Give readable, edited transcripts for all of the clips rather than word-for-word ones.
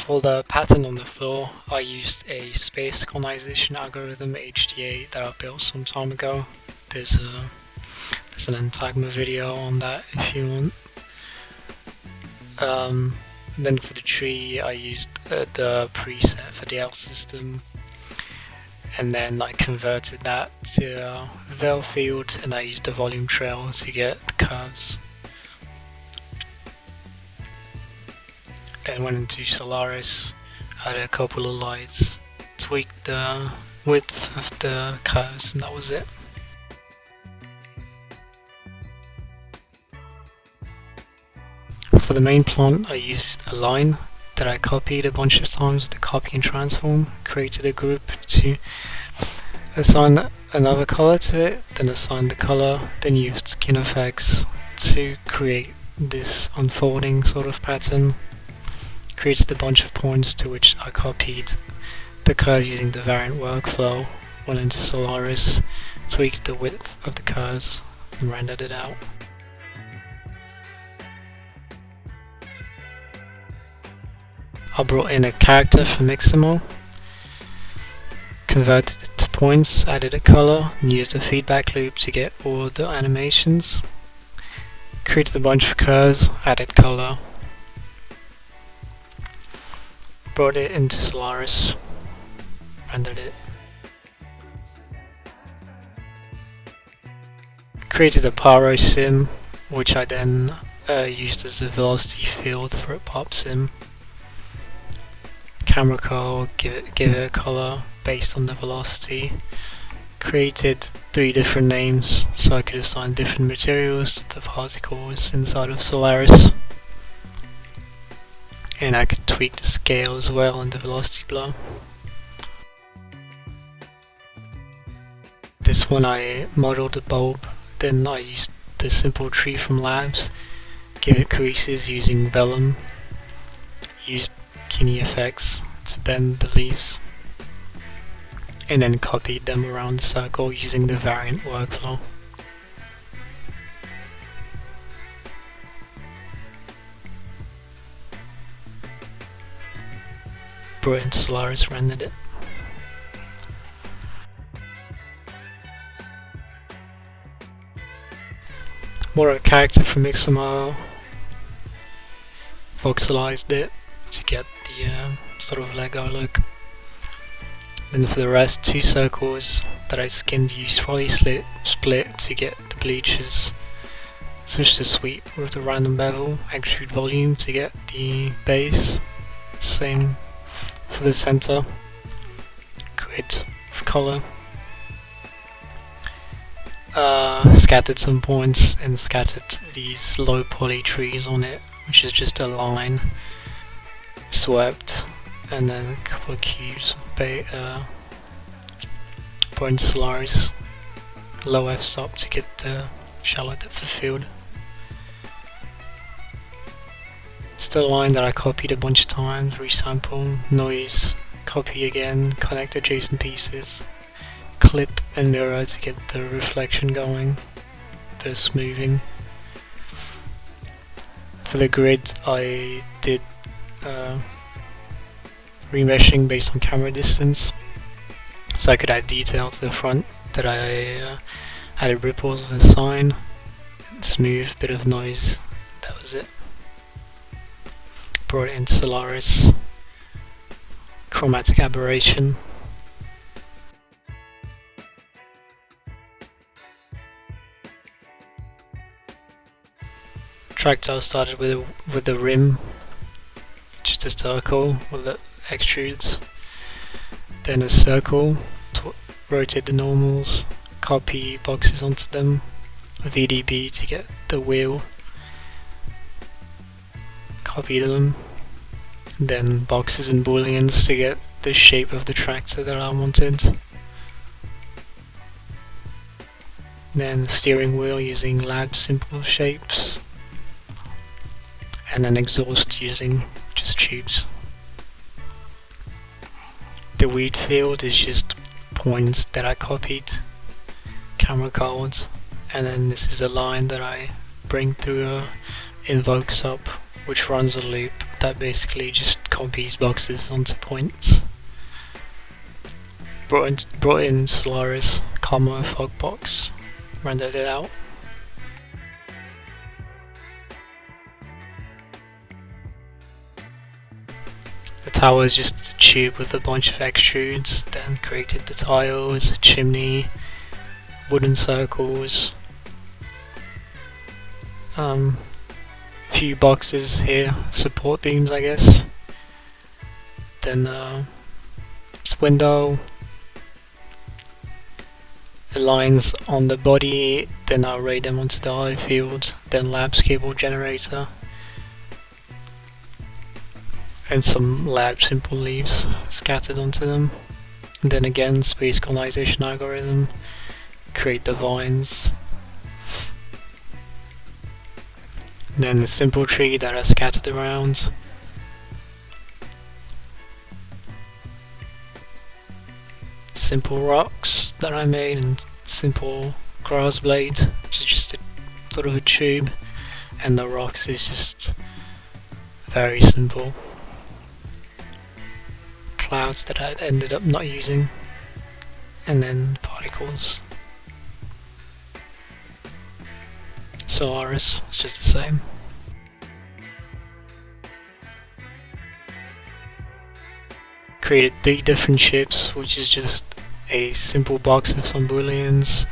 For the pattern on the floor, I used a space colonization algorithm HDA that I built some time ago. There's an Entagma video on that if you want. Then for the tree, I used the preset for the L system, and then I converted that to a veil field, and I used the volume trail to get the curves. Then went into Solaris, added a couple of lights, tweaked the width of the curves, and that was it. For the main plant, I used a line that I copied a bunch of times with the copy and transform, created a group to assign another color to it, then assign the color, then used skin effects to create this unfolding sort of pattern. Created a bunch of points to which I copied the curve using the variant workflow, went into Solaris, tweaked the width of the curves, and rendered it out. I brought in a character for Mixamo, converted it to points, added a color, and used a feedback loop to get all the animations. Created a bunch of curves, added color, brought it into Solaris, rendered it. Created a pyro sim, which I then used as a velocity field for a pop sim. Camera call, give it a color based on the velocity. Created 3 different names so I could assign different materials to the particles inside of Solaris. And I could tweak the scale as well and the velocity blur. This one I modeled the bulb, then I used the simple tree from Labs, gave it creases using vellum, used Kini effects to bend the leaves, and then copied them around the circle using the variant workflow. Brought into Solaris, rendered it. More a character from Mixamo, voxelized it to get the sort of Lego look. Then for the rest, 2 circles that I skinned used fully split to get the bleachers. Switched the sweep with the random bevel, extrude volume to get the base. Same for the center, grid of color. Scattered some points and scattered these low poly trees on it, which is just a line swept, and then a couple of cubes. Point Solaris, low f-stop to get the shallow depth of field. Still a line that I copied a bunch of times, resample, noise, copy again, connect adjacent pieces, clip and mirror to get the reflection going, the smoothing. For the grid I did remeshing based on camera distance, so I could add detail to the front that I added ripples of a sign, smooth, bit of noise, that was it. Brought it into Solaris, chromatic aberration. Tractile started with the rim, just a circle with the extrudes, then a circle, rotate the normals, copy boxes onto them, VDB to get the wheel, copy them, then boxes and booleans to get the shape of the tractor that I wanted. Then the steering wheel using lab simple shapes, and then exhaust using just tubes. The weed field is just points that I copied, camera cards, and then this is a line that I bring through a invoke sub, which runs a loop that basically just copies boxes onto points. Brought in Solaris, comma, fogbox, rendered it out. The tower is just a tube with a bunch of extrudes, then created the tiles, chimney, wooden circles, few boxes here, support beams I guess, then this window, the lines on the body, then I'll array them onto the eye field, then labs cable generator, and some lab simple leaves scattered onto them. And then again, space colonization algorithm, create the vines. And then the simple tree that are scattered around. Simple rocks that I made, and simple grass blade, which is just a sort of a tube, and the rocks is just very simple. Clouds that I ended up not using, and then particles. Solaris, it's just the same. Created 3 different ships, which is just a simple box with some booleans.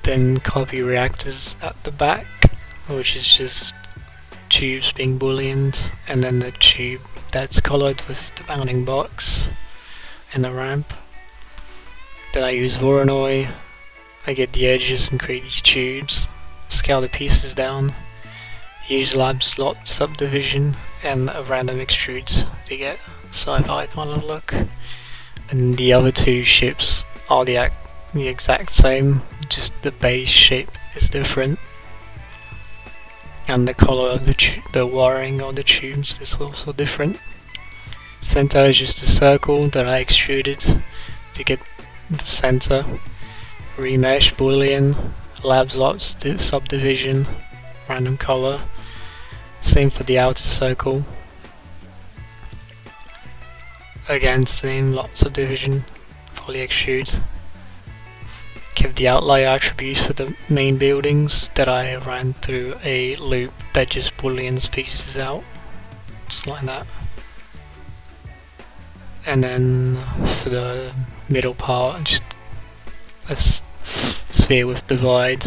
Then copy reactors at the back, which is just tubes being booleaned, and then the tube that's colored with the bounding box and the ramp. Then I use Voronoi, I get the edges and create these tubes, scale the pieces down, use lab slot subdivision and a random extrude to get sci-fi kind of look. And the other 2 ships are the exact same, just the base shape is different. And the color of the wiring of the tubes is also different. Center is just a circle that I extruded to get the center. Remesh, boolean, lab slots, subdivision, random color. Same for the outer circle. Again, same lot subdivision, poly extrude. Kept the outlier attributes for the main buildings that I ran through a loop that just booleans pieces out, just like that. And then for the middle part, just a sphere with divide